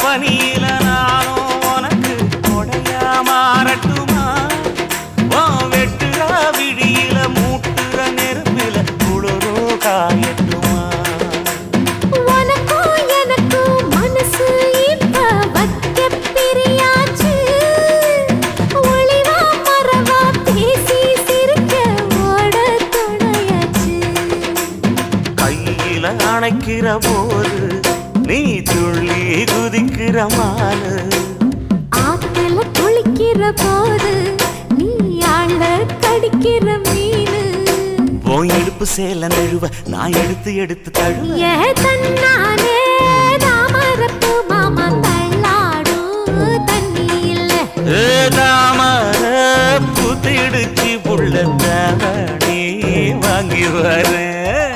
பனியில நானும் உனக்கு கொடையா மாறட்டுமா வெட்டுற விடியில மூட்டுற நெருப்பில குளிரோ காயட்டுமா உனக்கும் எனக்கும் மனசு இப்ப வைக்க பிரியாச்சு ஒளிவா மரவா பேசி சிரிக்க ஓட துணையாச்சு கையில அணைக்கிற போது நீ துள்ளி குதிக்கிற மானு ஆத்துல குளிக்கிற போது நீ ஆள கடிக்கிற மீனு போய் எடுப்பு சேல நழுவ நான் எடுத்து எடுத்து தழுவ ஏ தன்னானே தாமரப்பு மாமா தள்ளாடும் தண்ணி இல்ல தாமர புத்திடுச்சு புள்ள தானே வாங்கி வரேன்